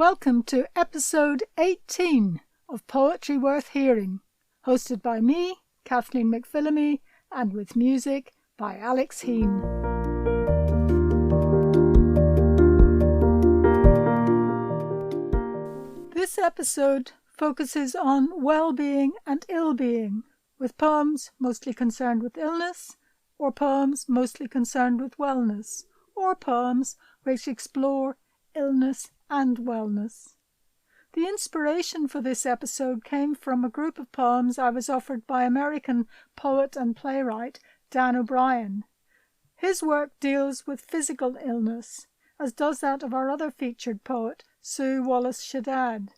welcome to episode 18 of Poetry Worth Hearing, hosted by me, Kathleen McPhillamy, and with music by Alex Heen. This episode focuses on well-being and ill-being, with poems mostly concerned with illness, or poems mostly concerned with wellness, or poems which explore illness and wellness. The inspiration for this episode came from a group of poems I was offered by American poet and playwright Dan O'Brien. His work deals with physical illness, as does that of our other featured poet, Sue Wallace-Shaddad.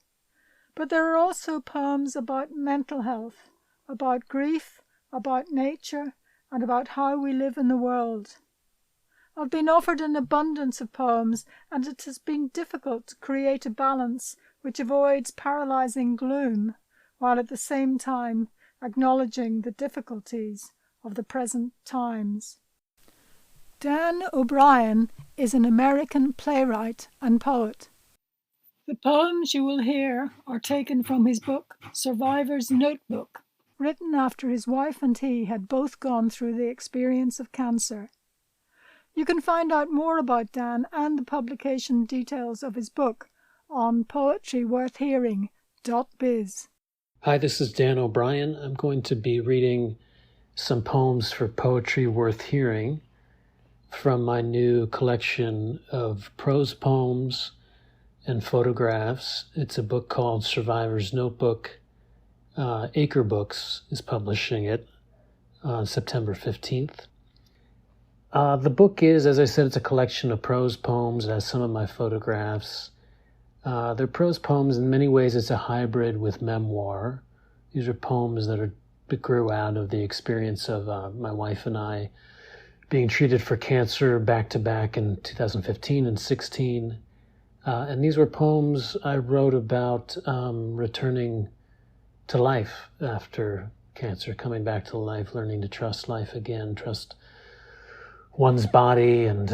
But there are also poems about mental health, about grief, about nature, and about how we live in the world. I've been offered an abundance of poems, and it has been difficult to create a balance which avoids paralysing gloom, while at the same time acknowledging the difficulties of the present times. Dan O'Brien is an American playwright and poet. The poems you will hear are taken from his book, Survivor's Notebook, written after his wife and he had both gone through the experience of cancer. You can find out more about Dan and the publication details of his book on poetryworthhearing.biz. Hi, this is Dan O'Brien. I'm going to be reading some poems for Poetry Worth Hearing from my new collection of prose poems and photographs. It's a book called Survivor's Notebook. Acre Books is publishing it on September 15th. The book is, as I said, it's a collection of prose poems. It has some of my photographs. They're prose poems. In many ways, it's a hybrid with memoir. These are poems that grew out of the experience of my wife and I being treated for cancer back-to-back in 2015 and 16. And these were poems I wrote about returning to life after cancer, coming back to life, learning to trust life again, trust one's body and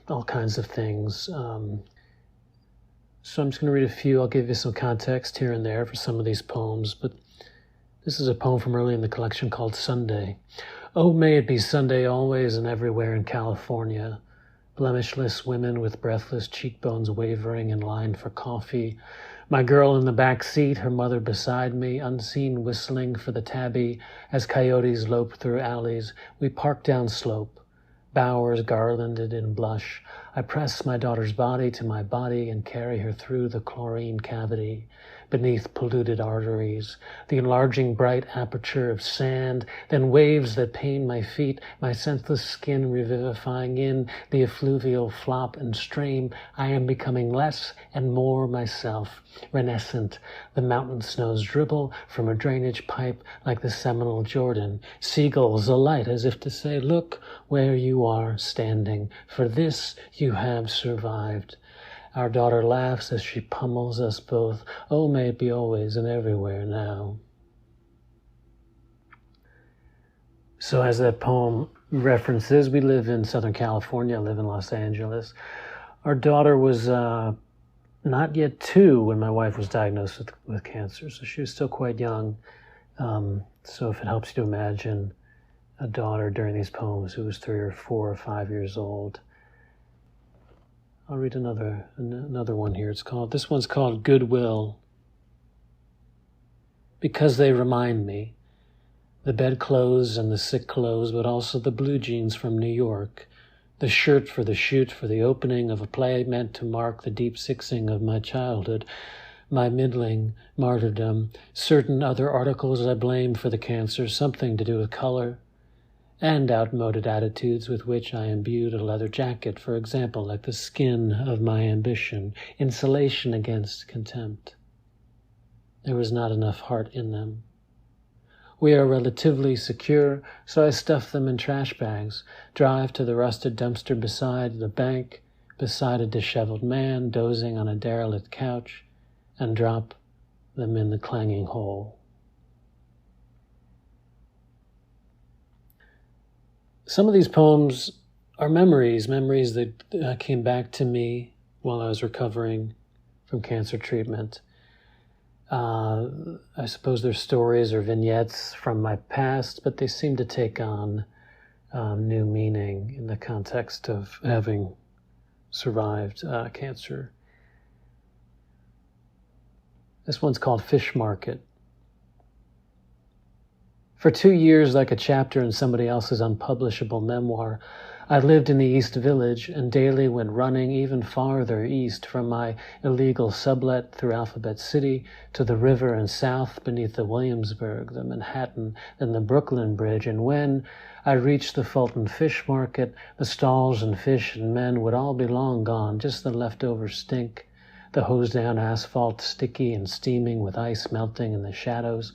all kinds of things. So I'm just going to read a few. I'll give you some context here and there for some of these poems, but this is a poem from early in the collection called Sunday. Oh, may it be Sunday always and everywhere in California. Blemishless women with breathless cheekbones wavering in line for coffee. My girl in the back seat, her mother beside me, unseen whistling for the tabby as coyotes lope through alleys. We park down slope. Bowers garlanded in blush. I press my daughter's body to my body and carry her through the chlorine cavity, beneath polluted arteries, the enlarging bright aperture of sand, then waves that pain my feet, my senseless skin revivifying in the effluvial flop and stream. I am becoming less and more myself, renescent. The mountain snows dribble from a drainage pipe like the Seminole Jordan. Seagulls alight as if to say, look where you are standing. For this you have survived. Our daughter laughs as she pummels us both. Oh, may it be always and everywhere now. So as that poem references, we live in Southern California, I live in Los Angeles. Our daughter was not yet 2 when my wife was diagnosed with cancer, so she was still quite young. So if it helps you to imagine a daughter during these poems who was 3 or 4 or 5 years old. I'll read another one here. This one's called Goodwill. Because they remind me, the bedclothes and the sick clothes, but also the blue jeans from New York, the shirt for the shoot for the opening of a play meant to mark the deep sixing of my childhood, my middling martyrdom, certain other articles I blame for the cancer, something to do with color, and outmoded attitudes with which I imbued a leather jacket, for example, like the skin of my ambition, insulation against contempt. There was not enough heart in them. We are relatively secure, so I stuff them in trash bags, drive to the rusted dumpster beside the bank, beside a disheveled man dozing on a derelict couch, and drop them in the clanging hole. Some of these poems are memories that came back to me while I was recovering from cancer treatment. I suppose they're stories or vignettes from my past, but they seem to take on new meaning in the context of having survived cancer. This one's called Fish Market. For 2 years, like a chapter in somebody else's unpublishable memoir, I lived in the East Village and daily went running even farther east from my illegal sublet through Alphabet City to the river and south beneath the Williamsburg, the Manhattan, and the Brooklyn Bridge. And when I reached the Fulton Fish Market, the stalls and fish and men would all be long gone, just the leftover stink, the hosed-down asphalt sticky and steaming with ice melting in the shadows.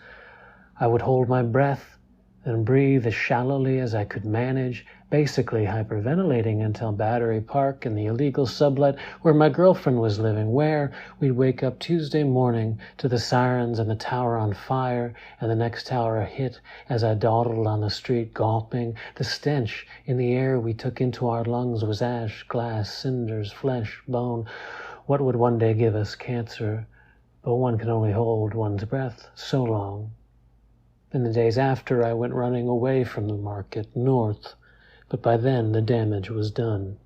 I would hold my breath and breathe as shallowly as I could manage, basically hyperventilating until Battery Park and the illegal sublet where my girlfriend was living, where we'd wake up Tuesday morning to the sirens and the tower on fire and the next tower hit as I dawdled on the street gulping. The stench in the air we took into our lungs was ash, glass, cinders, flesh, bone. What would one day give us cancer? But one can only hold one's breath so long. In the days after, I went running away from the market, north, but by then the damage was done.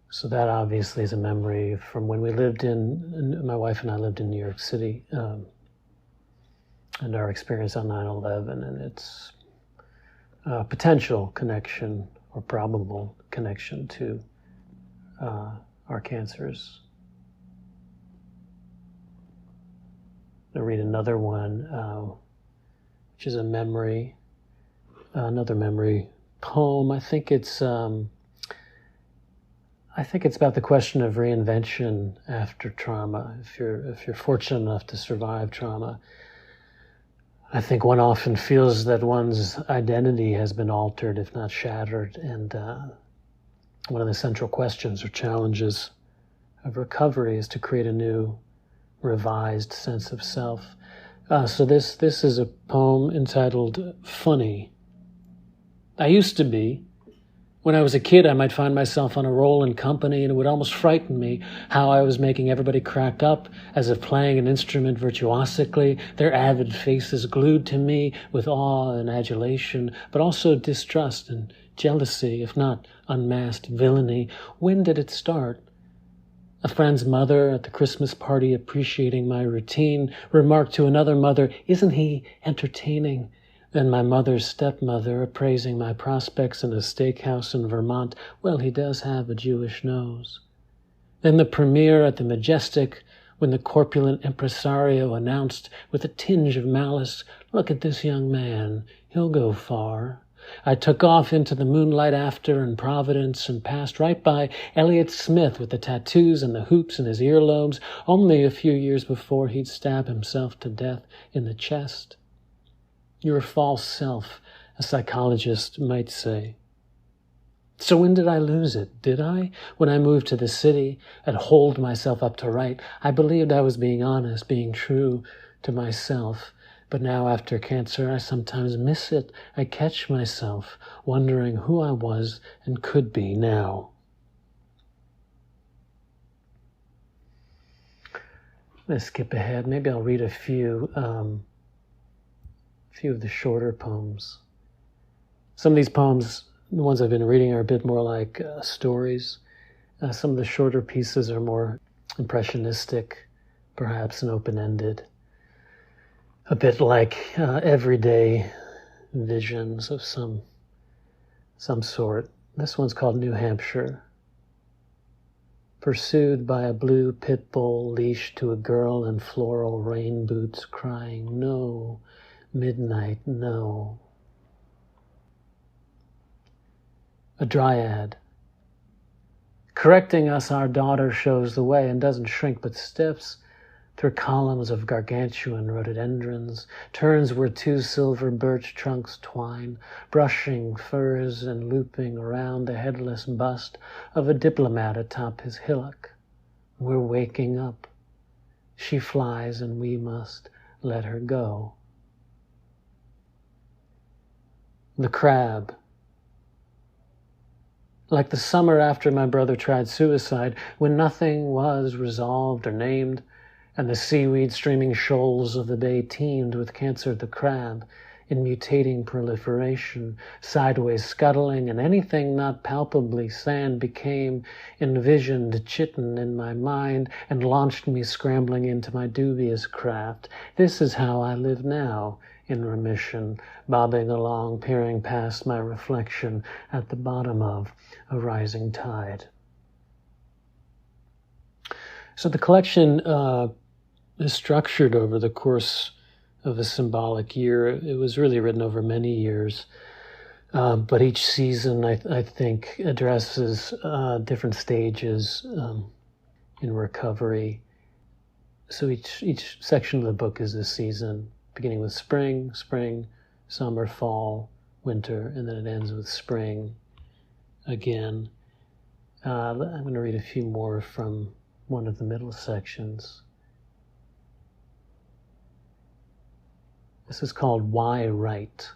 So that obviously is a memory from when we lived my wife and I lived in New York City, and our experience on 9/11 and its potential connection or probable connection to our cancers. I'll read another one, which is another memory poem. I think it's about the question of reinvention after trauma. If you're fortunate enough to survive trauma, I think one often feels that one's identity has been altered, if not shattered, and one of the central questions or challenges of recovery is to create a new, revised sense of self. So this is a poem entitled Funny. I used to be. When I was a kid, I might find myself on a roll in company, and it would almost frighten me how I was making everybody crack up as if playing an instrument virtuosically, their avid faces glued to me with awe and adulation, but also distrust and jealousy, if not unmasked villainy. When did it start? A friend's mother at the Christmas party, appreciating my routine, remarked to another mother, "Isn't he entertaining?" Then my mother's stepmother, appraising my prospects in a steakhouse in Vermont, "Well, he does have a Jewish nose." Then the premiere at the Majestic, when the corpulent impresario announced with a tinge of malice, "Look at this young man, he'll go far." I took off into the moonlight after in Providence and passed right by Elliott Smith with the tattoos and the hoops in his earlobes. Only a few years before he'd stab himself to death in the chest. Your false self, a psychologist might say. So when did I lose it? Did I? When I moved to the city and holed myself up to write, I believed I was being honest, being true to myself. But now after cancer, I sometimes miss it. I catch myself wondering who I was and could be now. Let's skip ahead. Maybe I'll read a few of the shorter poems. Some of these poems, the ones I've been reading, are a bit more like stories. Some of the shorter pieces are more impressionistic, perhaps, and open-ended. A bit like everyday visions of some sort. This one's called New Hampshire. Pursued by a blue pit bull leashed to a girl in floral rain boots, crying, "No, midnight, no." A dryad. Correcting us, our daughter shows the way and doesn't shrink but steps through columns of gargantuan rhododendrons, turns where two silver birch trunks twine, brushing furs and looping around the headless bust of a diplomat atop his hillock. We're waking up. She flies and we must let her go. The crab. like the summer after my brother tried suicide, when nothing was resolved or named, and the seaweed streaming shoals of the bay teemed with cancer the crab, in mutating proliferation, sideways scuttling, and anything not palpably sand became envisioned chitin in my mind and launched me scrambling into my dubious craft. This is how I live now, in remission, bobbing along, peering past my reflection at the bottom of a rising tide. So the collection is structured over the course of a symbolic year. It was really written over many years, but each season, I think, addresses different stages in recovery. So each section of the book is a season, beginning with spring, summer, fall, winter, and then it ends with spring again. I'm going to read a few more from one of the middle sections. This is called Why Write?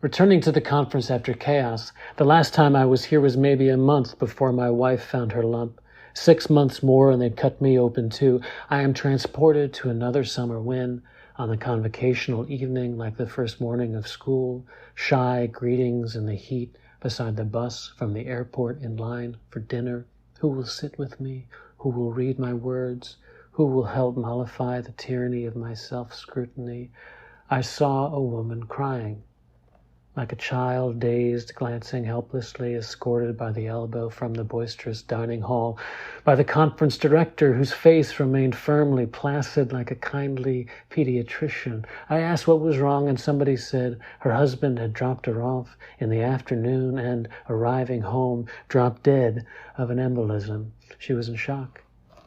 Returning to the conference after chaos, the last time I was here was maybe a month before my wife found her lump. 6 months more and they'd cut me open too. I am transported to another summer wind on the convocational evening like the first morning of school, shy greetings in the heat beside the bus from the airport in line for dinner. Who will sit with me? Who will read my words? Who will help mollify the tyranny of my self-scrutiny? I saw a woman crying, like a child dazed, glancing helplessly, escorted by the elbow from the boisterous dining hall, by the conference director whose face remained firmly placid like a kindly pediatrician. I asked what was wrong, and somebody said her husband had dropped her off in the afternoon and, arriving home, dropped dead of an embolism. She was in shock.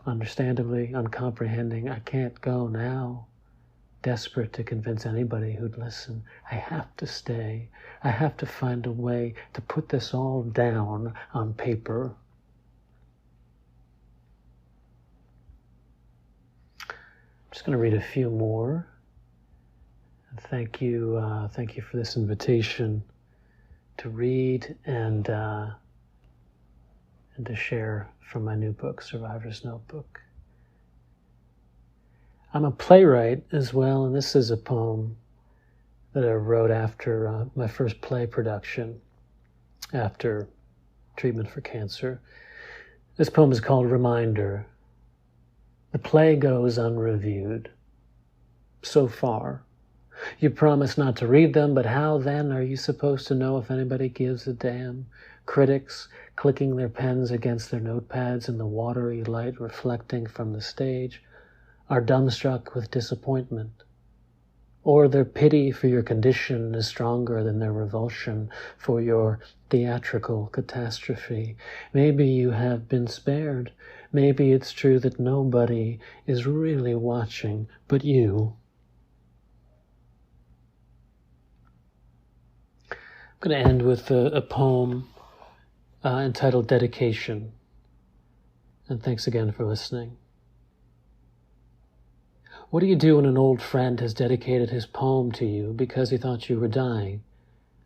Understandably, uncomprehending, I can't go now. Desperate to convince anybody who'd listen. I have to stay. I have to find a way to put this all down on paper. I'm just going to read a few more. And thank you for this invitation to read and to share from my new book, Survivor's Notebook. I'm a playwright as well, and this is a poem that I wrote after my first play production, after treatment for cancer. This poem is called Reminder. The play goes unreviewed. So far. You promise not to read them, but how then are you supposed to know if anybody gives a damn? Critics clicking their pens against their notepads in the watery light reflecting from the stage are dumbstruck with disappointment. Or their pity for your condition is stronger than their revulsion for your theatrical catastrophe. Maybe you have been spared. Maybe it's true that nobody is really watching but you. I'm going to end with a poem entitled Dedication. And thanks again for listening. What do you do when an old friend has dedicated his poem to you because he thought you were dying?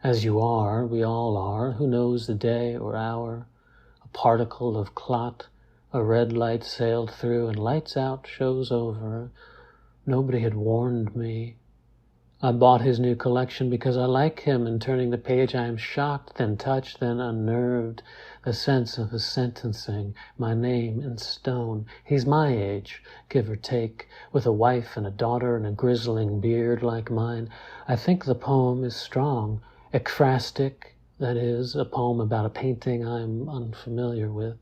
As you are, we all are, who knows the day or hour? A particle of clot, a red light sailed through, and lights out, show's over. Nobody had warned me. I bought his new collection because I like him, and turning the page I am shocked, then touched, then unnerved. The sense of his sentencing, my name in stone. He's my age, give or take, with a wife and a daughter and a grizzling beard like mine. I think the poem is strong, ekphrastic, that is, a poem about a painting I'm unfamiliar with.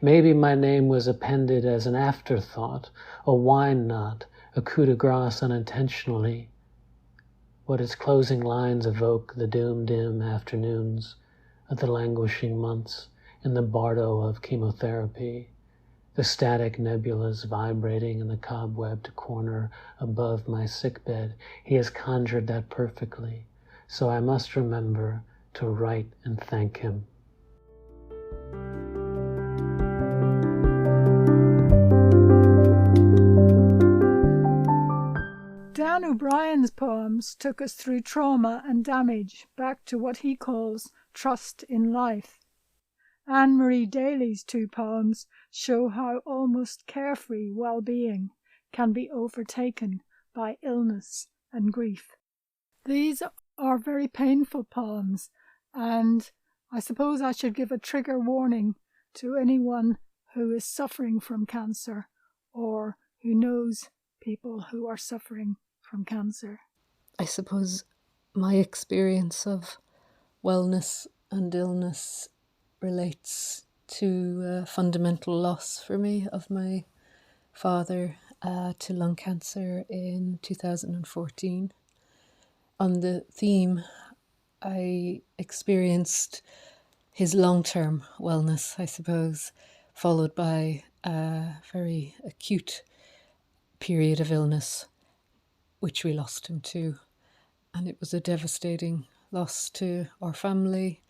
Maybe my name was appended as an afterthought, a wine knot, a coup de grace unintentionally. What its closing lines evoke the doom-dim afternoons of the languishing months in the bardo of chemotherapy, the static nebulas vibrating in the cobwebbed corner above my sickbed. He has conjured that perfectly, so I must remember to write and thank him. Dan O'Brien's poems took us through trauma and damage back to what he calls trust in life. Anne-Marie Daly's two poems show how almost carefree well-being can be overtaken by illness and grief. These are very painful poems, and I suppose I should give a trigger warning to anyone who is suffering from cancer or who knows people who are suffering from cancer. I suppose my experience of wellness and illness relates to fundamental loss for me of my father to lung cancer in 2014. On the theme, I experienced his long-term wellness, I suppose, followed by a very acute period of illness, which we lost him to. And it was a devastating loss to our family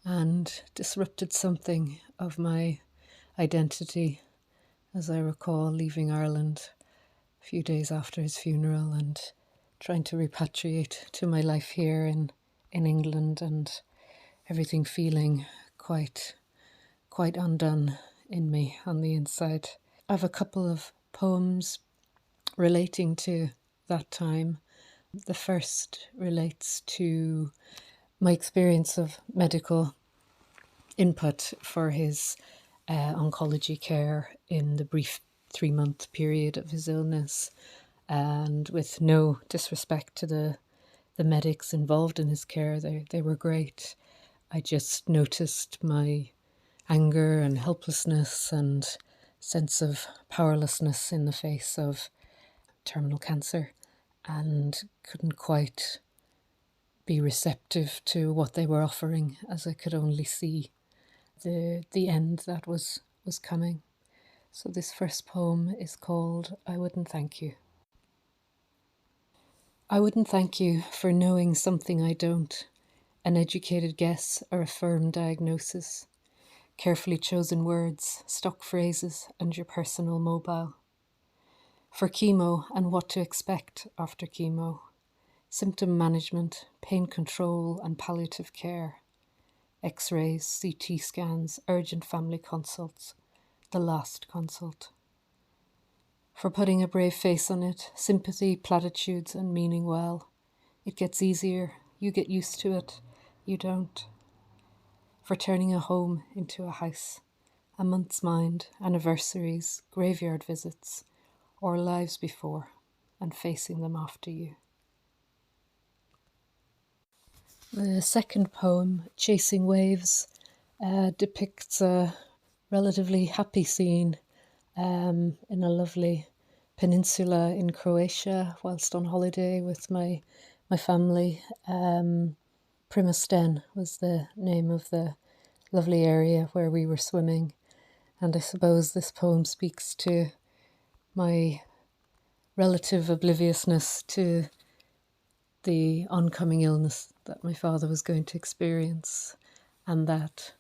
and disrupted something of my identity, as I recall leaving Ireland a few days after his funeral and trying to repatriate to my life here in England, and everything feeling quite undone in me on the inside. I have a couple of poems relating to that time. The first relates to my experience of medical input for his oncology care in the brief 3-month period of his illness. And with no disrespect to the medics involved in his care, they were great. I just noticed my anger and helplessness and sense of powerlessness in the face of terminal cancer, and couldn't quite be receptive to what they were offering, as I could only see the end that was coming. So this first poem is called I Wouldn't Thank You. I wouldn't thank you for knowing something I don't, an educated guess or a firm diagnosis, carefully chosen words, stock phrases, and your personal mobile. For chemo and what to expect after chemo, symptom management, pain control and palliative care, X-rays, CT scans, urgent family consults, the last consult. For putting a brave face on it, sympathy, platitudes and meaning well. It gets easier, you get used to it, you don't. For turning a home into a house, a month's mind, anniversaries, graveyard visits, or lives before, and facing them after you. The second poem, Chasing Waves, depicts a relatively happy scene in a lovely peninsula in Croatia whilst on holiday with my family. Primosten was the name of the lovely area where we were swimming, and I suppose this poem speaks to my relative obliviousness to the oncoming illness that my father was going to experience, and that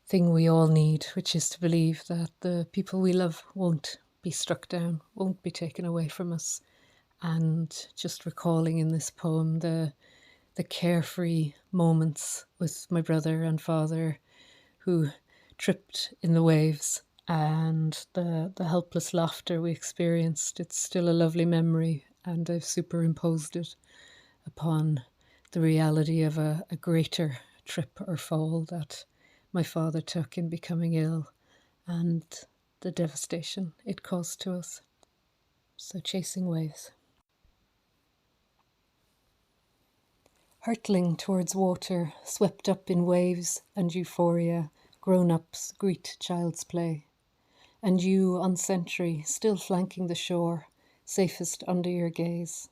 thing we all need, which is to believe that the people we love won't be struck down, won't be taken away from us. And just recalling in this poem the carefree moments with my brother and father who tripped in the waves, and the helpless laughter we experienced. It's still a lovely memory, and I've superimposed it upon the reality of a greater trip or fall that my father took in becoming ill, and the devastation it caused to us. So Chasing Waves. Hurtling towards water, swept up in waves and euphoria, grown-ups greet child's play. And you, on sentry, still flanking the shore, safest under your gaze.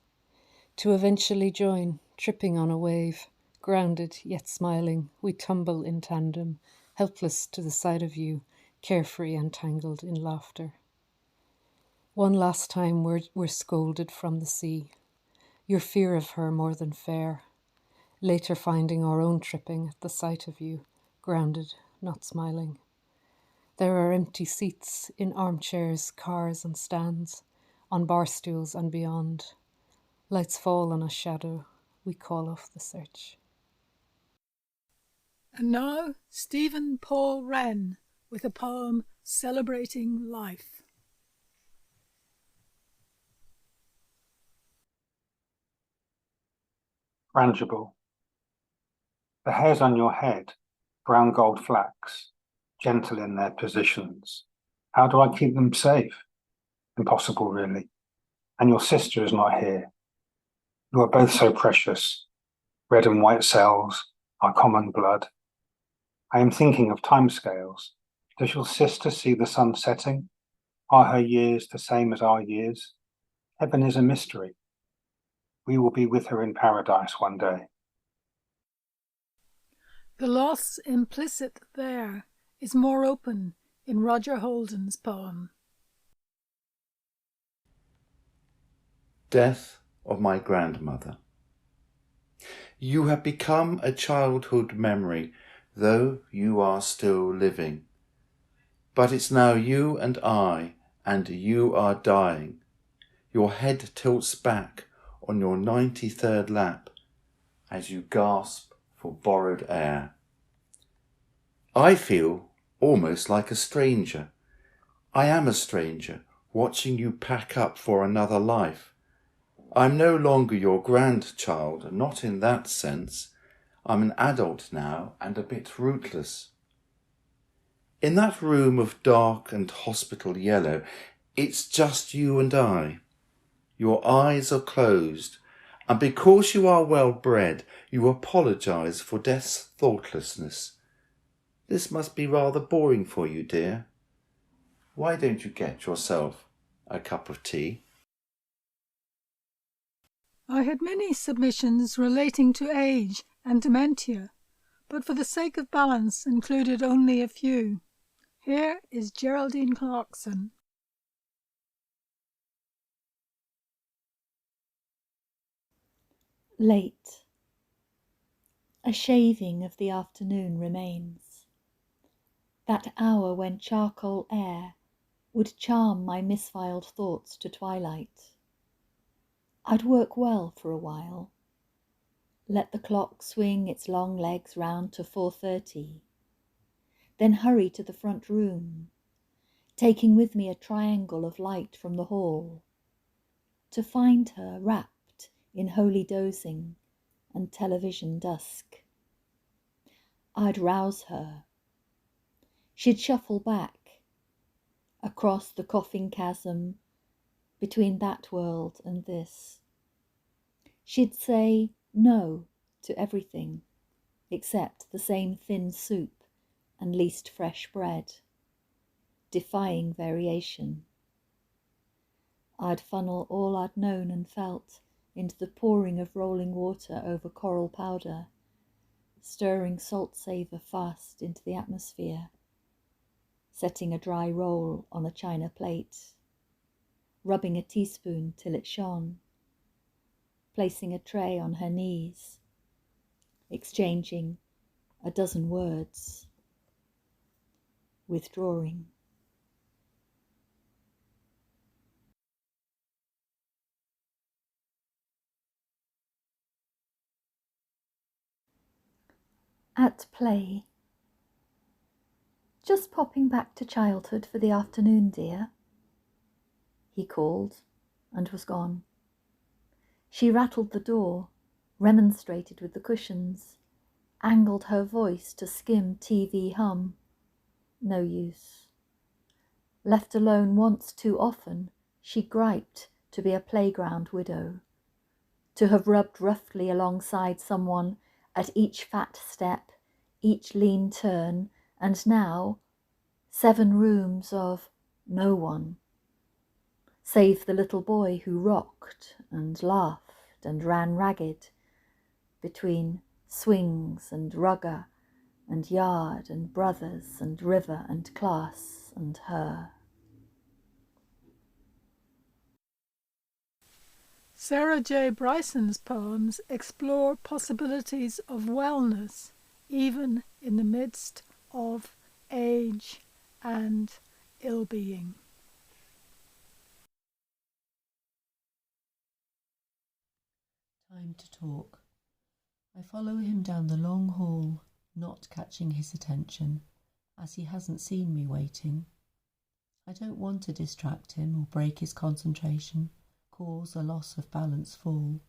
To eventually join, tripping on a wave, grounded yet smiling, we tumble in tandem, helpless to the side of you, carefree and tangled in laughter. One last time we're scolded from the sea, your fear of her more than fair, later finding our own tripping at the sight of you, grounded, not smiling. There are empty seats in armchairs, cars and stands, on bar stools and beyond. Lights fall on a shadow, we call off the search. And now, Stephen Paul Wren with a poem celebrating life. Frangible. The hairs on your head, brown gold flax, gentle in their positions. How do I keep them safe? Impossible, really. And your sister is not here. You are both so precious. Red and white cells, our common blood. I am thinking of timescales. Does your sister see the sun setting? Are her years the same as our years? Heaven is a mystery. We will be with her in paradise one day. The loss implicit there is more open in Rodger Holden's poem. Death of my grandmother. You have become a childhood memory, though you are still living. But it's now you and I, and you are dying. Your head tilts back on your 93rd lap as you gasp for borrowed air. I feel almost like a stranger. I am a stranger, watching you pack up for another life. I'm no longer your grandchild, not in that sense. I'm an adult now and a bit rootless. In that room of dark and hospital yellow, it's just you and I. Your eyes are closed, and because you are well bred, you apologise for death's thoughtlessness. This must be rather boring for you, dear. Why don't you get yourself a cup of tea? I had many submissions relating to age and dementia, but for the sake of balance included only a few. Here is Geraldine Clarkson. Late. A shaving of the afternoon remains. That hour when charcoal air would charm my misfiled thoughts to twilight. I'd work well for a while. Let the clock swing its long legs round to 4:30. Then hurry to the front room, taking with me a triangle of light from the hall, to find her wrapped in holy dozing and television dusk. I'd rouse her. She'd shuffle back, across the coughing chasm between that world and this. She'd say no to everything except the same thin soup and least fresh bread, defying variation. I'd funnel all I'd known and felt into the pouring of rolling water over coral powder, stirring salt savour fast into the atmosphere, setting a dry roll on a china plate, rubbing a teaspoon till it shone, placing a tray on her knees, exchanging a dozen words, withdrawing. At play. Just popping back to childhood for the afternoon, dear, he called, and was gone. She rattled the door, remonstrated with the cushions, angled her voice to skim TV hum. No use. Left alone once too often, she griped to be a playground widow, to have rubbed roughly alongside someone at each fat step, each lean turn, and now 7 rooms of no one, save the little boy who rocked and laughed and ran ragged between swings and rugger and yard and brothers and river and class and her. Sarah J Bryson's poems explore possibilities of wellness, even in the midst of age and ill-being. Time to talk. I follow him down the long hall, not catching his attention, as he hasn't seen me waiting. I don't want to distract him or break his concentration, cause a loss of balance fall.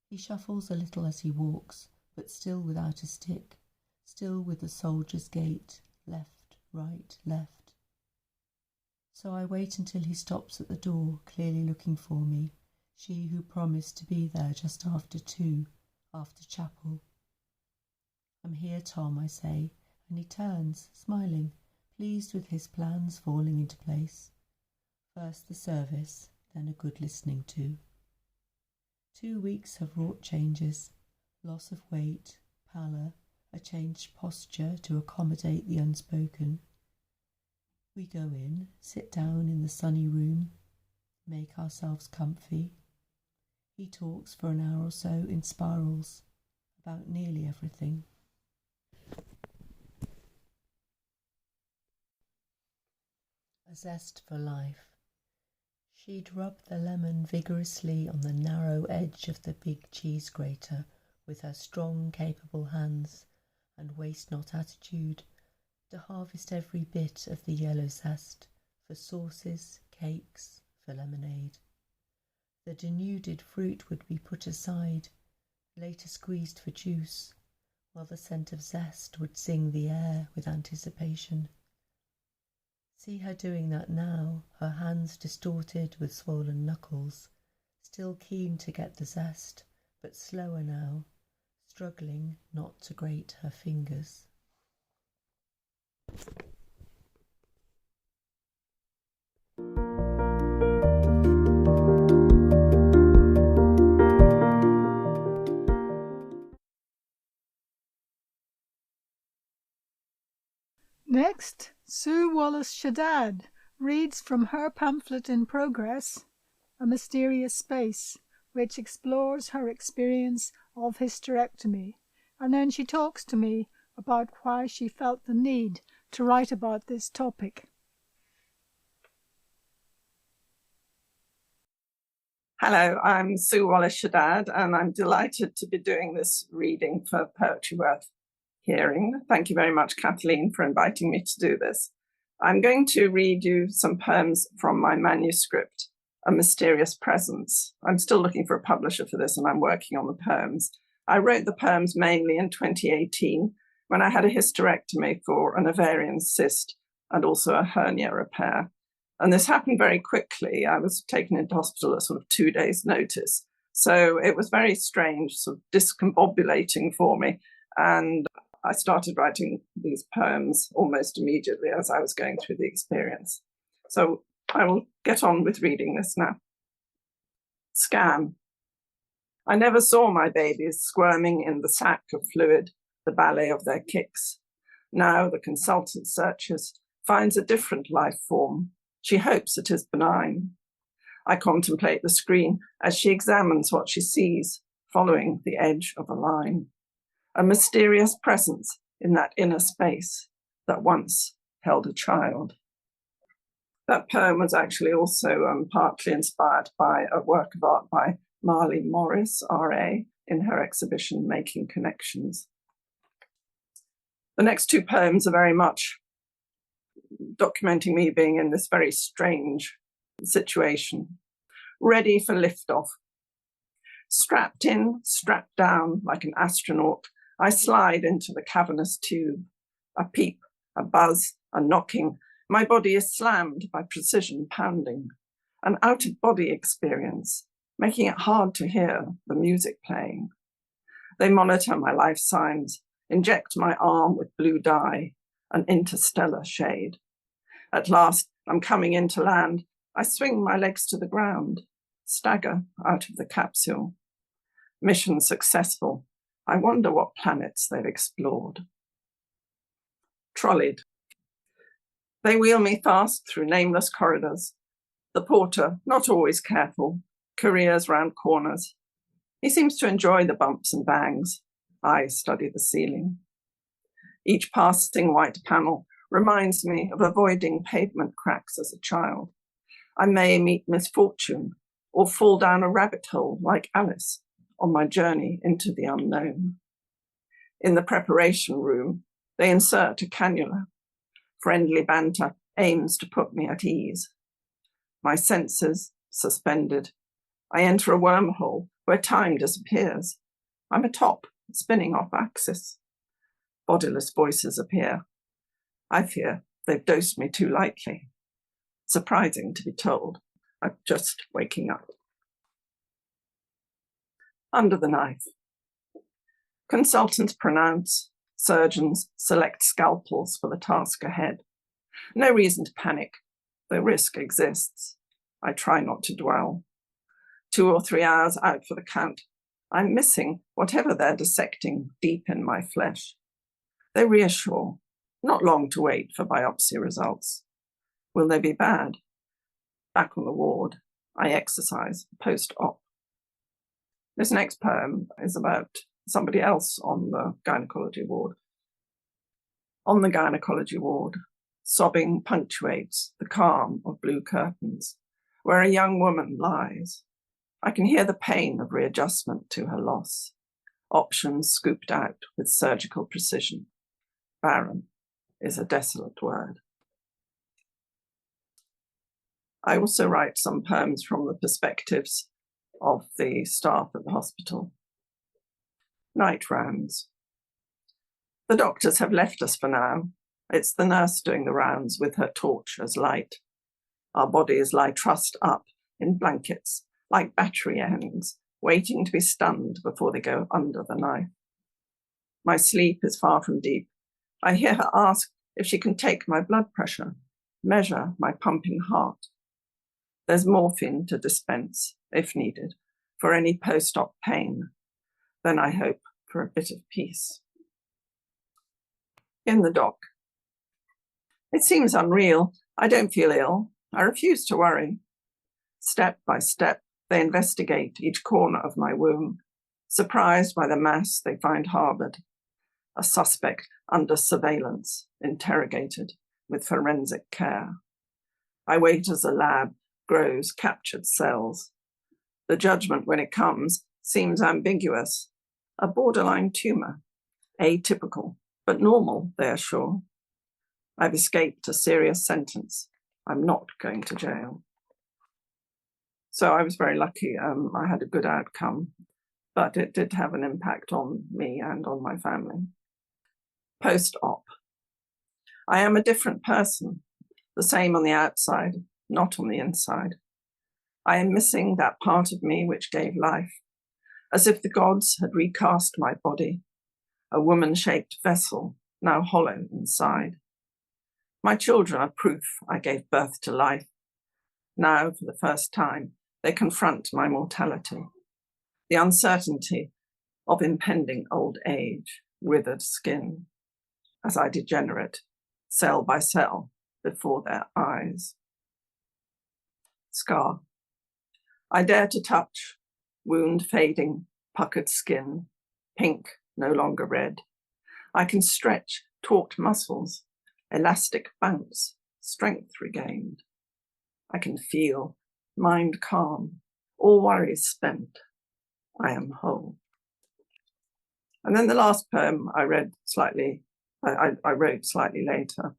He shuffles a little as he walks, but still without a stick, still with the soldier's gait, left, right, left. So I wait until he stops at the door, clearly looking for me, she who promised to be there just after 2, after chapel. "I'm here, Tom," I say, and he turns, smiling, pleased with his plans falling into place. First the service, then a good listening to. 2 weeks have wrought changes, loss of weight, pallor, a changed posture to accommodate the unspoken. We go in, sit down in the sunny room, make ourselves comfy. He talks for an hour or so in spirals, about nearly everything. A zest for life. She'd rub the lemon vigorously on the narrow edge of the big cheese grater with her strong, capable hands and waste-not attitude to harvest every bit of the yellow zest for sauces, cakes, for lemonade. The denuded fruit would be put aside, later squeezed for juice, while the scent of zest would sing the air with anticipation. See her doing that now, her hands distorted with swollen knuckles, still keen to get the zest, but slower now, struggling not to grate her fingers. Next, Sue Wallace-Shaddad reads from her pamphlet in progress, A Mysterious Space, which explores her experience of hysterectomy, and then she talks to me about why she felt the need to write about this topic. Hello, I'm Sue Wallace-Shaddad, and I'm delighted to be doing this reading for Poetry Worth Hearing. Thank you very much, Kathleen, for inviting me to do this. I'm going to read you some poems from my manuscript, A Mysterious Presence. I'm still looking for a publisher for this, and I'm working on the poems. I wrote the poems mainly in 2018 when I had a hysterectomy for an ovarian cyst and also a hernia repair. And this happened very quickly. I was taken into hospital at sort of 2 days' notice. So it was very strange, sort of discombobulating for me. And I started writing these poems almost immediately as I was going through the experience. So I will get on with reading this now. Scam. I never saw my babies squirming in the sack of fluid, the ballet of their kicks. Now the consultant searches, finds a different life form. She hopes it is benign. I contemplate the screen as she examines what she sees, following the edge of a line. A mysterious presence in that inner space that once held a child. That poem was actually also partly inspired by a work of art by Marley Morris, RA, in her exhibition Making Connections. The next 2 poems are very much documenting me being in this very strange situation. Ready for liftoff. Strapped in, strapped down like an astronaut, I slide into the cavernous tube. A peep, a buzz, a knocking. My body is slammed by precision pounding. An out-of-body experience, making it hard to hear the music playing. They monitor my life signs, inject my arm with blue dye, an interstellar shade. At last, I'm coming into land. I swing my legs to the ground, stagger out of the capsule. Mission successful. I wonder what planets they've explored. Trolleyed. They wheel me fast through nameless corridors. The porter, not always careful, careers round corners. He seems to enjoy the bumps and bangs. I study the ceiling. Each passing white panel reminds me of avoiding pavement cracks as a child. I may meet misfortune or fall down a rabbit hole like Alice on my journey into the unknown. In the preparation room, they insert a cannula. Friendly banter aims to put me at ease. My senses suspended. I enter a wormhole where time disappears. I'm atop, spinning off axis. Bodiless voices appear. I fear they've dosed me too lightly. Surprising to be told. I'm just waking up. Under the knife. Consultants pronounce, surgeons select scalpels for the task ahead. No reason to panic. The risk exists. I try not to dwell. 2 or 3 hours out for the count. I'm missing whatever they're dissecting deep in my flesh. They reassure. Not long to wait for biopsy results. Will they be bad? Back on the ward, I exercise post-op. This next poem is about somebody else on the gynecology ward. On the gynecology ward, sobbing punctuates the calm of blue curtains, where a young woman lies. I can hear the pain of readjustment to her loss, options scooped out with surgical precision. Barren is a desolate word. I also write some poems from the perspectives of the staff at the hospital. Night rounds. The doctors have left us for now. It's the nurse doing the rounds with her torch as light. Our bodies lie trussed up in blankets like battery ends, waiting to be stunned before they go under the knife. My sleep is far from deep. I hear her ask if she can take my blood pressure, measure my pumping heart. There's morphine to dispense, if needed, for any post-op pain. Then I hope for a bit of peace. In the dock. It seems unreal. I don't feel ill. I refuse to worry. Step by step, they investigate each corner of my womb, surprised by the mass they find harbored. A suspect under surveillance, interrogated with forensic care. I wait as the lab grows captured cells. The judgment, when it comes, seems ambiguous. A borderline tumor, atypical, but normal, they are sure. I've escaped a serious sentence. I'm not going to jail. So I was very lucky. I had a good outcome, but it did have an impact on me and on my family. Post-op. I am a different person, the same on the outside, not on the inside. I am missing that part of me which gave life, as if the gods had recast my body, a woman-shaped vessel, now hollow inside. My children are proof I gave birth to life. Now, for the first time, they confront my mortality, the uncertainty of impending old age, withered skin, as I degenerate, cell by cell, before their eyes. Scar. I dare to touch, wound fading, puckered skin, pink, no longer red. I can stretch taut muscles, elastic bounce, strength regained. I can feel, mind calm, all worries spent. I am whole. And then the last poem I wrote slightly later,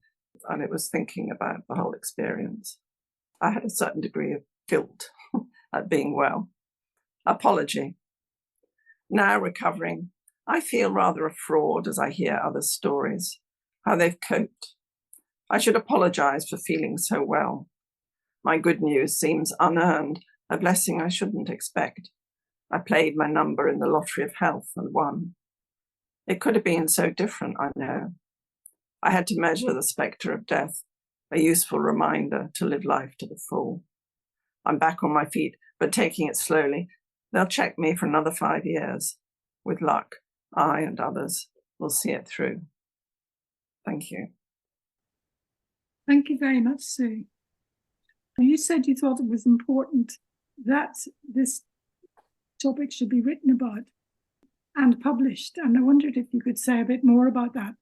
and it was thinking about the whole experience. I had a certain degree of guilt at being well. Apology. Now recovering, I feel rather a fraud as I hear others' stories, how they've coped. I should apologize for feeling so well. My good news seems unearned, a blessing I shouldn't expect. I played my number in the lottery of health and won. It could have been so different, I know. I had to measure the spectre of death, a useful reminder to live life to the full. I'm back on my feet, but taking it slowly. They'll check me for another 5 years. With luck, I and others will see it through. Thank you. Thank you very much, Sue. You said you thought it was important that this topic should be written about and published, and I wondered if you could say a bit more about that.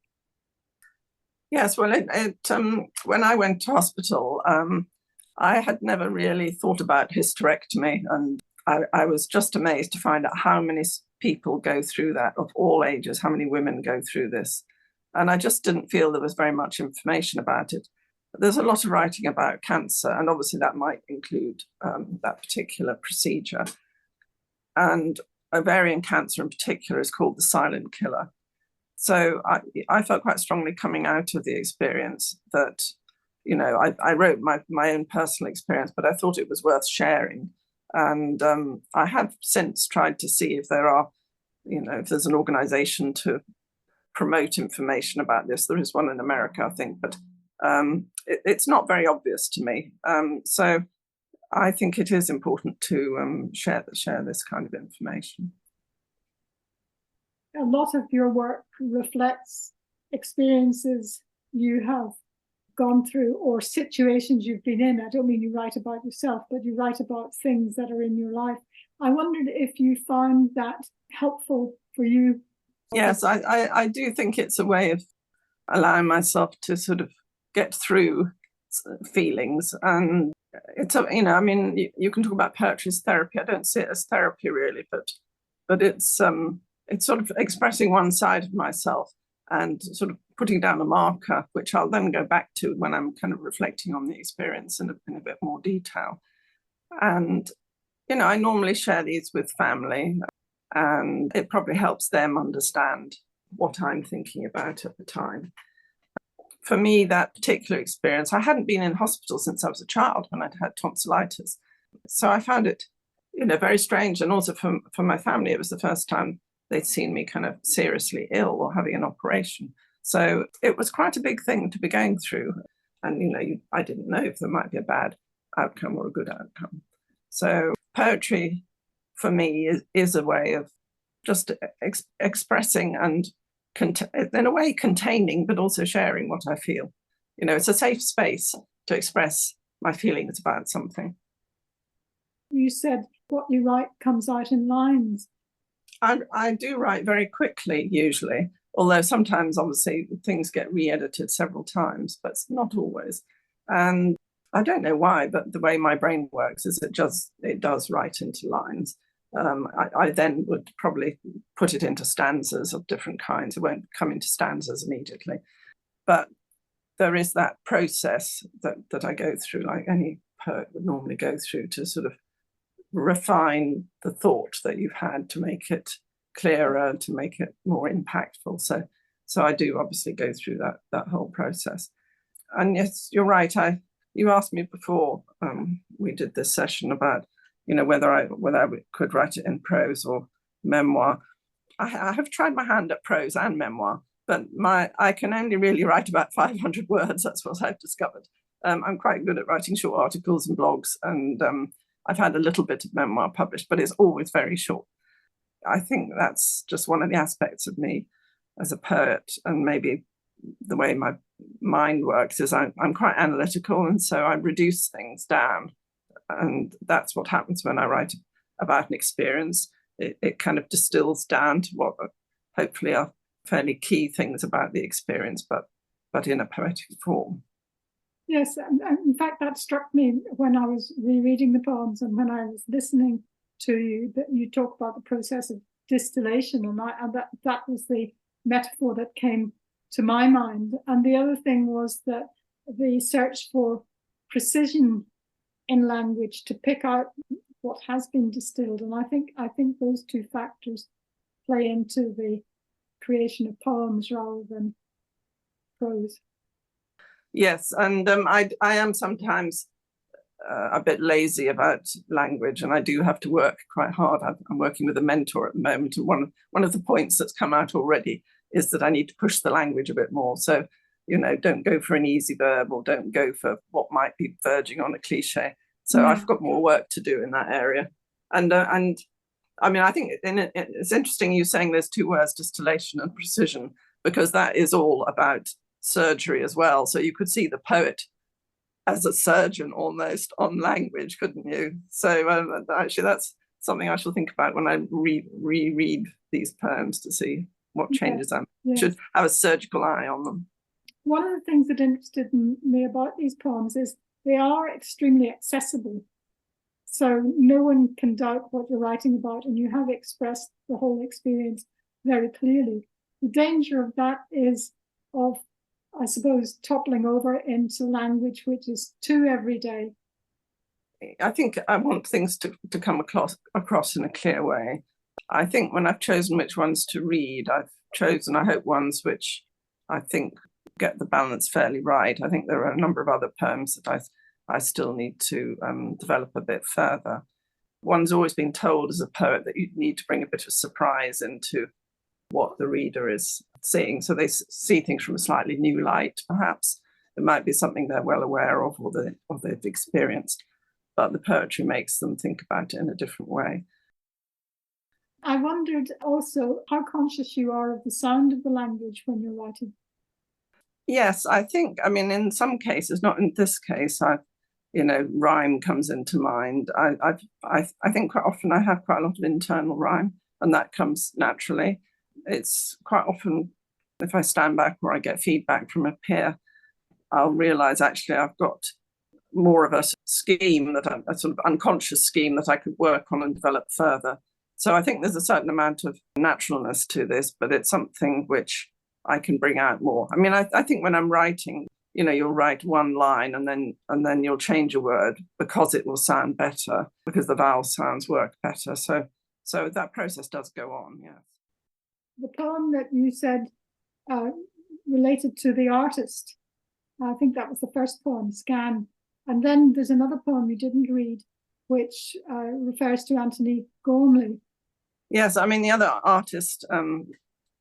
Yes, well, when I went to hospital, I had never really thought about hysterectomy, and I was just amazed to find out how many people go through that, of all ages, how many women go through this. And I just didn't feel there was very much information about it. There's a lot of writing about cancer, and obviously that might include that particular procedure. And ovarian cancer in particular is called the silent killer. So I felt quite strongly coming out of the experience that, you know, I wrote my own personal experience, but I thought it was worth sharing. And I have since tried to see if there are, you know, if there's an organization to promote information about this. There is one in America, I think, but it's not very obvious to me. So I think it is important to share this kind of information. A lot of your work reflects experiences you have gone through or situations you've been in. I don't mean you write about yourself, but you write about things that are in your life. I wondered if you found that helpful for you. Yes, I do think it's a way of allowing myself to sort of get through feelings. And it's, you know, I mean, you can talk about poetry as therapy. I don't see it as therapy really, but it's sort of expressing one side of myself and sort of putting down a marker, which I'll then go back to when I'm kind of reflecting on the experience in a bit more detail. And, you know, I normally share these with family, and it probably helps them understand what I'm thinking about at the time. For me, that particular experience, I hadn't been in hospital since I was a child when I'd had tonsillitis. So I found it, you know, very strange. And also for my family, it was the first time they'd seen me kind of seriously ill or having an operation. So it was quite a big thing to be going through. And, you know, I didn't know if there might be a bad outcome or a good outcome. So poetry, for me, is a way of just expressing and, in a way, containing, but also sharing what I feel. You know, it's a safe space to express my feelings about something. You said what you write comes out in lines. I do write very quickly, usually, although sometimes, obviously, things get re-edited several times, but not always. And I don't know why, but the way my brain works is it does write into lines. I then would probably put it into stanzas of different kinds. It won't come into stanzas immediately. But there is that process that I go through, like any poet would normally go through, to sort of refine the thought that you've had to make it clearer, to make it more impactful. So I do obviously go through that whole process. And yes, you're right. You asked me before we did this session about, you know, whether I could write it in prose or memoir. I have tried my hand at prose and memoir, but I can only really write about 500 words. That's what I've discovered. I'm quite good at writing short articles and blogs, and I've had a little bit of memoir published, but it's always very short. I think that's just one of the aspects of me as a poet, and maybe the way my mind works is I'm quite analytical, and so I reduce things down. And that's what happens when I write about an experience. It kind of distills down to what hopefully are fairly key things about the experience, but in a poetic form. Yes, and in fact, that struck me when I was rereading the poems and when I was listening to you, that you talk about the process of distillation, and that was the metaphor that came to my mind. And the other thing was that the search for precision in language to pick out what has been distilled. And I think those two factors play into the creation of poems rather than prose. Yes, and I am sometimes a bit lazy about language, and I do have to work quite hard. I'm working with a mentor at the moment, and one of the points that's come out already is that I need to push the language a bit more. So, you know, don't go for an easy verb, or don't go for what might be verging on a cliche. So I've got more work to do in that area. And I mean, I think it's interesting you saying there's two words, distillation and precision, because that is all about surgery as well. So you could see the poet as a surgeon almost on language, couldn't you? So actually that's something I shall think about when I reread these poems, to see what changes I should have a surgical eye on them. One of the things that interested me about these poems is they are extremely accessible. So no one can doubt what you're writing about, and you have expressed the whole experience very clearly. The danger of that is of, I suppose, toppling over into language which is too everyday. I think I want things to come across in a clear way. I think when I've chosen which ones to read, I've chosen, I hope, ones which I think get the balance fairly right. I think there are a number of other poems that I still need to develop a bit further. One's always been told as a poet that you need to bring a bit of surprise into what the reader is seeing, so they see things from a slightly new light, perhaps. It might be something they're well aware of or they've experienced, but the poetry makes them think about it in a different way. I wondered also how conscious you are of the sound of the language when you're writing. Yes, I think, I mean, in some cases, not in this case, rhyme comes into mind. I think quite often I have quite a lot of internal rhyme, and that comes naturally. It's quite often, if I stand back or I get feedback from a peer, I'll realize actually I've got more of a scheme, a sort of unconscious scheme that I could work on and develop further. So I think there's a certain amount of naturalness to this, but it's something which I can bring out more. I mean, I think when I'm writing, you'll write one line and then you'll change a word because it will sound better, because the vowel sounds work better. So that process does go on, yes. The poem that you said related to the artist, I think that was the first poem, Scan. And then there's another poem you didn't read, which refers to Anthony Gormley. Yes, I mean, the other artist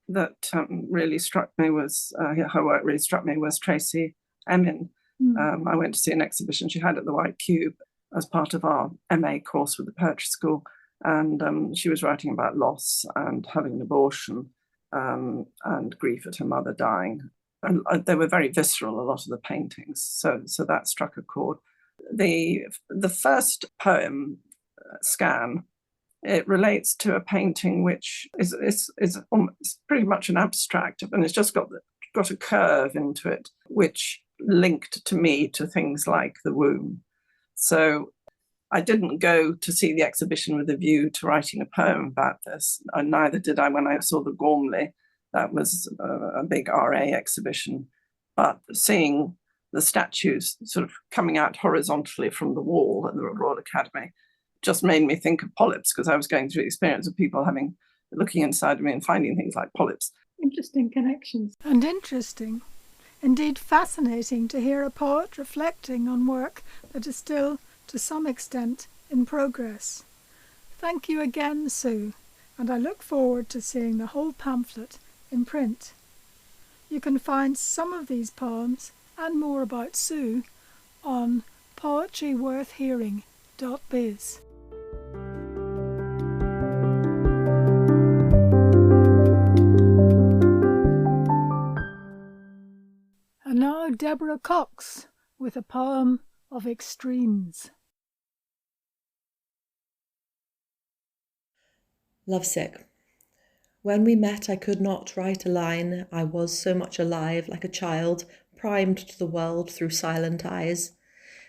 that really struck me was, her work really struck me, was Tracy Emin. I went to see an exhibition she had at the White Cube as part of our MA course with the Poetry School. And she was writing about loss and having an abortion and grief at her mother dying. And they were very visceral, a lot of the paintings. So that struck a chord. The first poem, Scan, it relates to a painting which is pretty much an abstract, and it's just got a curve into it, which linked to me to things like the womb. So I didn't go to see the exhibition with a view to writing a poem about this, and neither did I when I saw the Gormley. That was a big RA exhibition. But seeing the statues sort of coming out horizontally from the wall at the Royal Academy just made me think of polyps, because I was going through the experience of people looking inside of me and finding things like polyps. Interesting connections. And interesting, indeed fascinating, to hear a poet reflecting on work that is still, to some extent, in progress. Thank you again, Sue, and I look forward to seeing the whole pamphlet in print. You can find some of these poems and more about Sue on poetryworthhearing.biz. And now Deborah Cox with a poem of extremes. Lovesick. When we met, I could not write a line. I was so much alive, like a child, primed to the world through silent eyes.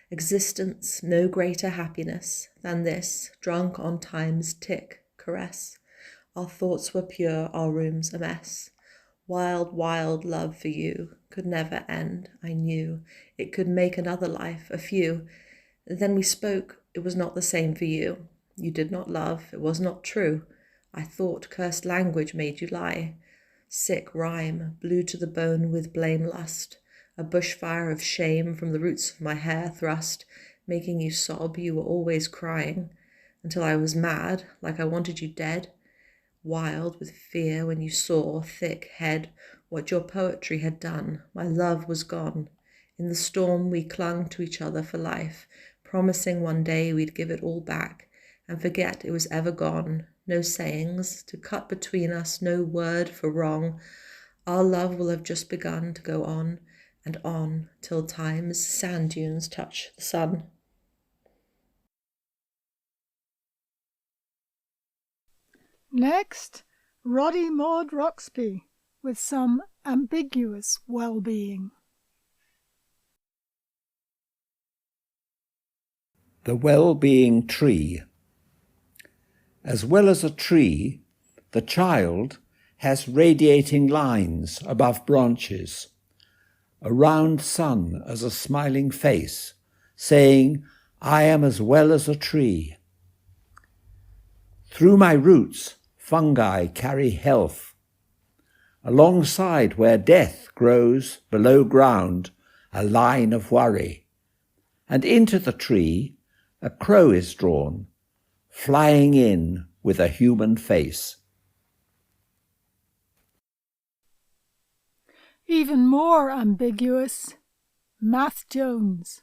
Existence, no greater happiness than this, drunk on time's tick, caress. Our thoughts were pure, our rooms a mess. Wild, wild love for you could never end. I knew it could make another life, a few. Then we spoke. It was not the same for you. You did not love. It was not true. I thought cursed language made you lie. Sick rhyme, blue to the bone with blame lust. A bushfire of shame from the roots of my hair thrust, making you sob. You were always crying, until I was mad, like I wanted you dead. Wild with fear when you saw, thick head, what your poetry had done. My love was gone. In the storm we clung to each other for life, promising one day we'd give it all back and forget it was ever gone. No sayings to cut between us, no word for wrong. Our love will have just begun to go on and on till time's sand dunes touch the sun. Next, Roddy Maude Roxby with some ambiguous well-being. The well-being tree. As well as a tree, the child has radiating lines above branches, a round sun as a smiling face, saying, I am as well as a tree. Through my roots, fungi carry health. Alongside where death grows below ground, a line of worry. And into the tree, a crow is drawn, flying in with a human face. Even more ambiguous, Math Jones.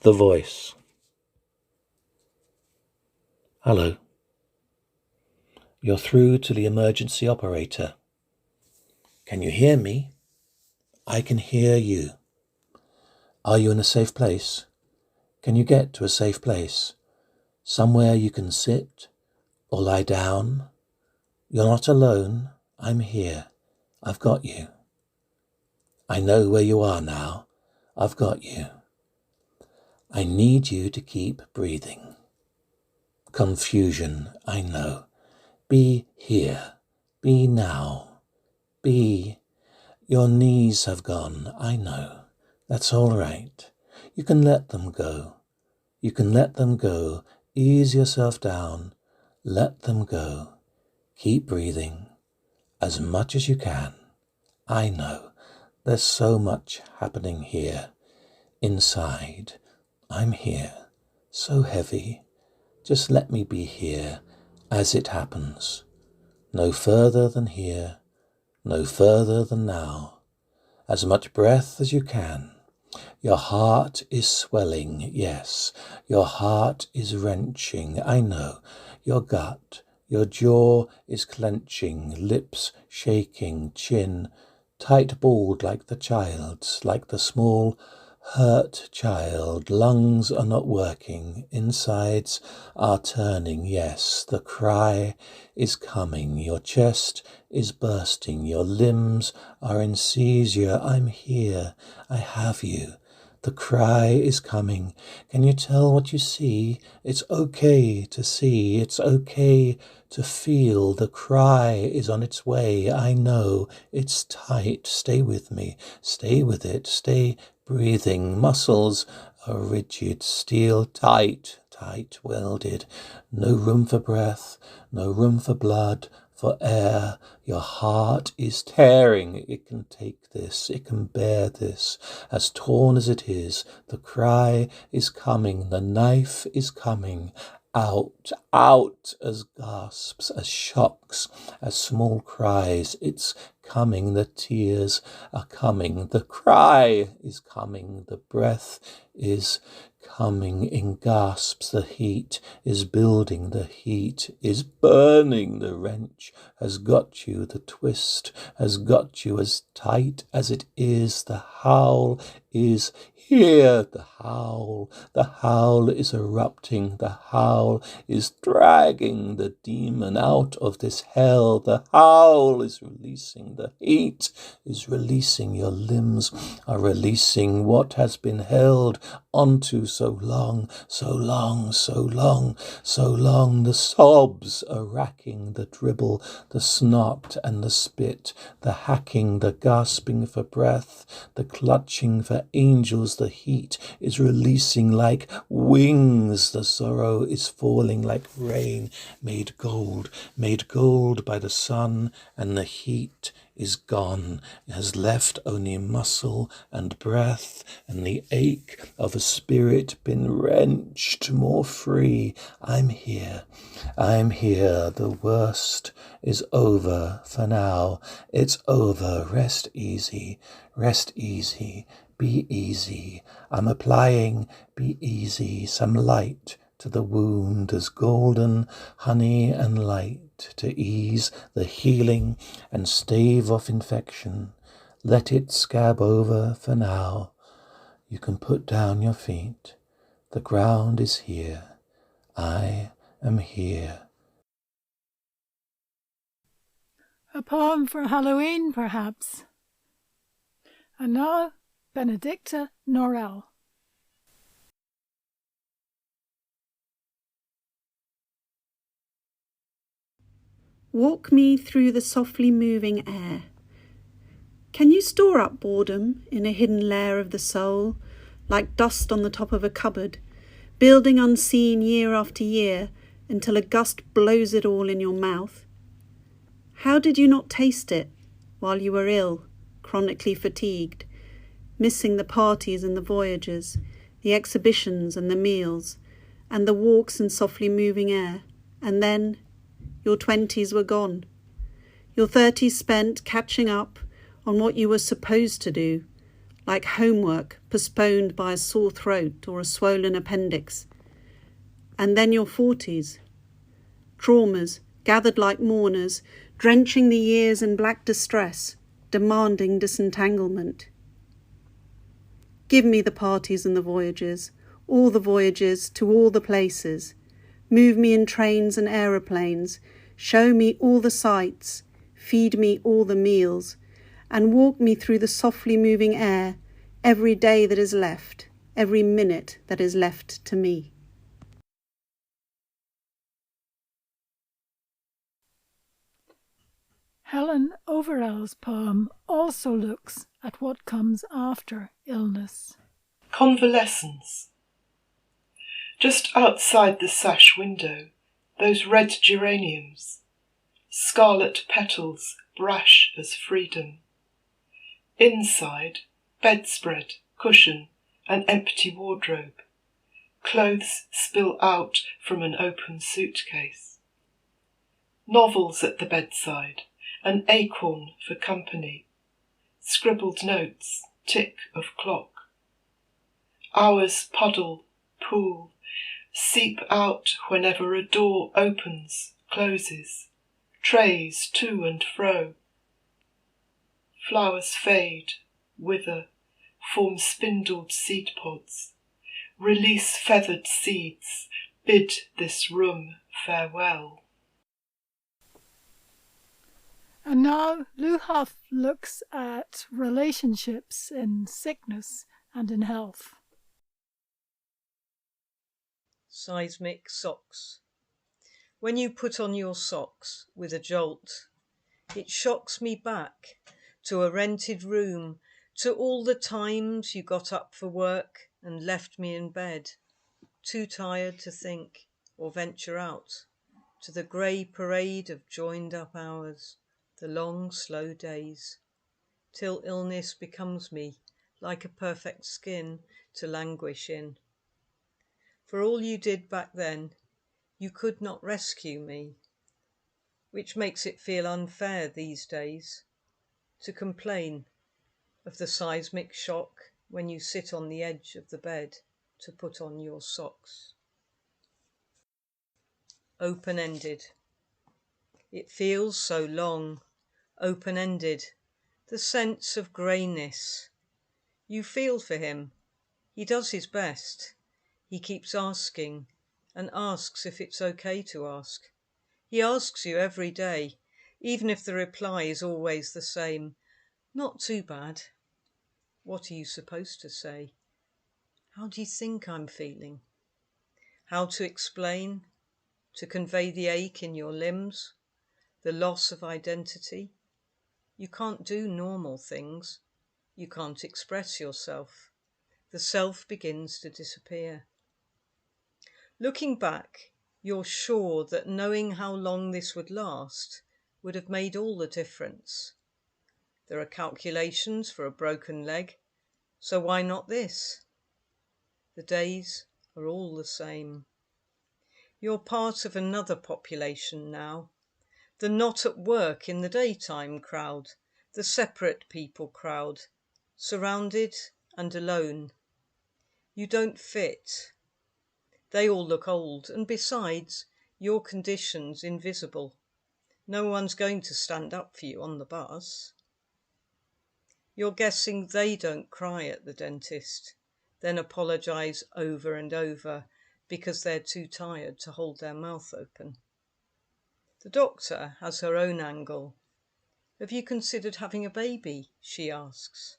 The voice. Hello. You're through to the emergency operator. Can you hear me? I can hear you. Are you in a safe place? Can you get to a safe place? Somewhere you can sit or lie down? You're not alone. I'm here. I've got you. I know where you are now. I've got you. I need you to keep breathing. Confusion, I know. Be here. Be now. Be. Your knees have gone, I know. That's all right. You can let them go. You can let them go. Ease yourself down. Let them go. Keep breathing as much as you can. I know. There's so much happening here. Inside. I'm here. So heavy. Just let me be here as it happens. No further than here. No further than now. As much breath as you can. Your heart is swelling, yes. Your heart is wrenching, I know. Your gut, your jaw is clenching, lips shaking, chin tight-balled like the child's, like the small, hurt child. Lungs are not working, insides are turning, yes. The cry is coming, your chest is bursting, your limbs are in seizure. I'm here, I have you. The cry is coming. Can you tell what you see? It's okay to see. It's okay to feel. The cry is on its way. I know it's tight. Stay with me. Stay with it. Stay breathing. Muscles are rigid. Steel tight. Tight welded. No room for breath. No room for blood. For air. Your heart is tearing. It can take this. It can bear this. As torn as it is, the cry is coming. The knife is coming. Out, out, as gasps, as shocks, as small cries. It's coming. The tears are coming. The cry is coming. The breath is coming in gasps. The heat is building. The heat is burning. The wrench has got you. The twist has got you as tight as it is. The howl is here. The howl is erupting. The howl is dragging the demon out of this hell. The howl is releasing. The heat is releasing. Your limbs are releasing what has been held onto so long, so long, so long, so long. The sobs are racking, the dribble, the snot and the spit, the hacking, the gasping for breath, the clutching for angels. The heat is releasing like wings. The sorrow is falling like rain made gold by the sun, and the heat is gone. It has left only muscle and breath, and the ache of a spirit been wrenched more free. I'm here. The worst is over for now. It's over. Rest easy. Be easy. I'm applying, be easy, some light to the wound as golden honey and light to ease the healing and stave off infection. Let it scab over for now. You can put down your feet. The ground is here. I am here. A poem for Halloween, perhaps. And now, Benedicta Norell. Walk me through the softly moving air. Can you store up boredom in a hidden lair of the soul, like dust on the top of a cupboard, building unseen year after year until a gust blows it all in your mouth? How did you not taste it while you were ill, chronically fatigued, missing the parties and the voyages, the exhibitions and the meals, and the walks in softly moving air, and then your 20s were gone, your 30s spent catching up on what you were supposed to do, like homework postponed by a sore throat or a swollen appendix. And then your 40s, traumas gathered like mourners, drenching the years in black distress, demanding disentanglement. Give me the parties and the voyages to all the places. Move me in trains and aeroplanes, show me all the sights, feed me all the meals, and walk me through the softly moving air every day that is left, every minute that is left to me. Helen Overell's poem also looks at what comes after illness. Convalescence. Just outside the sash window, those red geraniums, scarlet petals brash as freedom. Inside, bedspread, cushion, an empty wardrobe. Clothes spill out from an open suitcase. Novels at the bedside, an acorn for company. Scribbled notes, tick of clock. Hours puddle, pool, seep out whenever a door opens, closes. Trays to and fro. Flowers fade, wither, form spindled seed pods. Release feathered seeds, bid this room farewell. And now Hough looks at relationships in sickness and in health. Seismic socks. When you put on your socks with a jolt, it shocks me back to a rented room, to all the times you got up for work and left me in bed, too tired to think or venture out, to the grey parade of joined up hours, the long slow days, till illness becomes me like a perfect skin to languish in. For all you did back then, you could not rescue me, which makes it feel unfair these days to complain of the seismic shock when you sit on the edge of the bed to put on your socks. Open-ended. It feels so long, open-ended, the sense of greyness. You feel for him. He does his best. He keeps asking and asks if it's okay to ask. He asks you every day, even if the reply is always the same. Not too bad. What are you supposed to say? How do you think I'm feeling? How to explain? To convey the ache in your limbs? The loss of identity? You can't do normal things. You can't express yourself. The self begins to disappear. Looking back, you're sure that knowing how long this would last would have made all the difference. There are calculations for a broken leg, so why not this? The days are all the same. You're part of another population now, the not at work in the daytime crowd, the separate people crowd, surrounded and alone. You don't fit. They all look old, and besides, your condition's invisible. No one's going to stand up for you on the bus. You're guessing they don't cry at the dentist, then apologise over and over because they're too tired to hold their mouth open. The doctor has her own angle. Have you considered having a baby? She asks.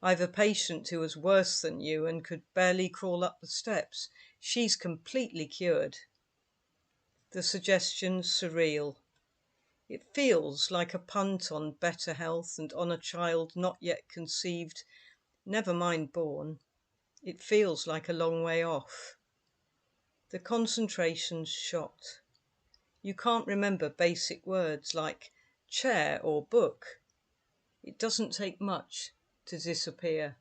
I've a patient who was worse than you and could barely crawl up the steps. She's completely cured. The suggestion's surreal. It feels like a punt on better health and on a child not yet conceived, never mind born. It feels like a long way off. The concentration's shot. You can't remember basic words like chair or book. It doesn't take much to disappear.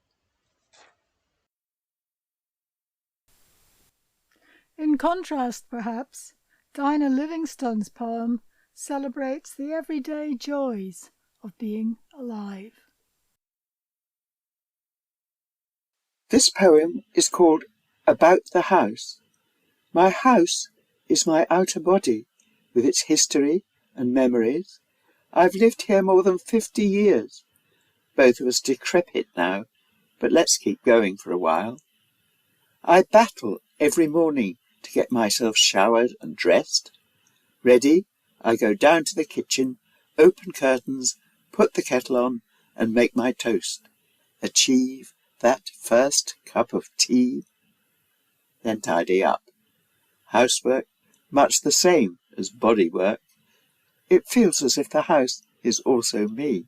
In contrast, perhaps, Dinah Livingstone's poem celebrates the everyday joys of being alive. This poem is called About the House. My house is my outer body, with its history and memories. I've lived here more than 50 years. Both of us decrepit now, but let's keep going for a while. I battle every morning to get myself showered and dressed. Ready, I go down to the kitchen, open curtains, put the kettle on, and make my toast. Achieve that first cup of tea. Then tidy up. Housework, much the same as body work. It feels as if the house is also me.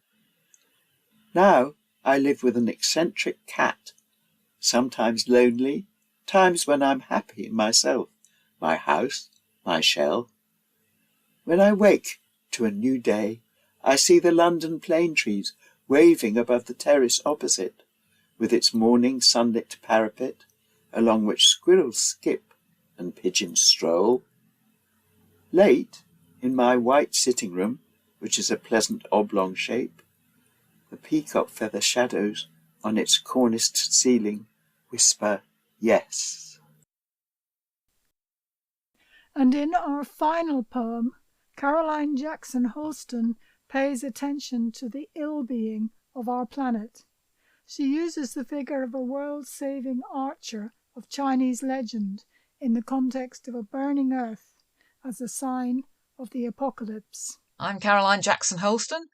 Now I live with an eccentric cat, sometimes lonely, times when I'm happy in myself, my house, my shell. When I wake to a new day, I see the London plane trees waving above the terrace opposite, with its morning sunlit parapet, along which squirrels skip and pigeons stroll. Late, in my white sitting room, which is a pleasant oblong shape, the peacock feather shadows on its corniced ceiling whisper yes. And in our final poem, Caroline Jackson-Houlston pays attention to the ill-being of our planet. She uses the figure of a world-saving archer of Chinese legend in the context of a burning earth as a sign of the apocalypse. I'm Caroline Jackson-Houlston.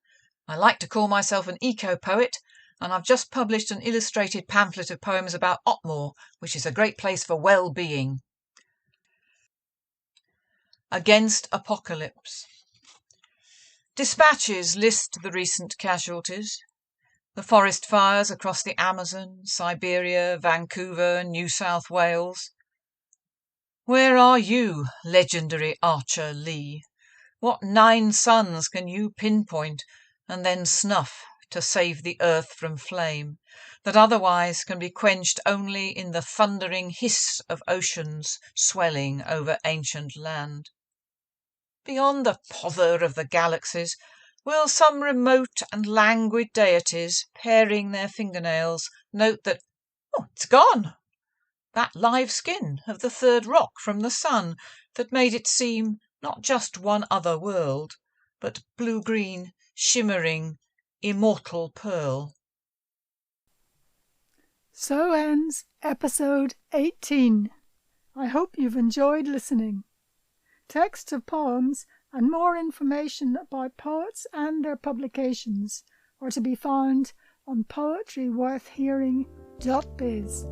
I like to call myself an eco-poet, and I've just published an illustrated pamphlet of poems about Otmoor, which is a great place for well-being. Against Apocalypse. Dispatches list the recent casualties. The forest fires across the Amazon, Siberia, Vancouver, New South Wales. Where are you, legendary Archer Lee? What 9 suns can you pinpoint and then snuff to save the earth from flame, that otherwise can be quenched only in the thundering hiss of oceans swelling over ancient land? Beyond the pother of the galaxies, will some remote and languid deities, paring their fingernails, note that, oh, it's gone? That live skin of the third rock from the sun that made it seem not just one other world, but blue-green, shimmering, immortal pearl. So ends episode 18. I hope you've enjoyed listening. Texts of poems and more information about poets and their publications are to be found on poetryworthhearing.biz.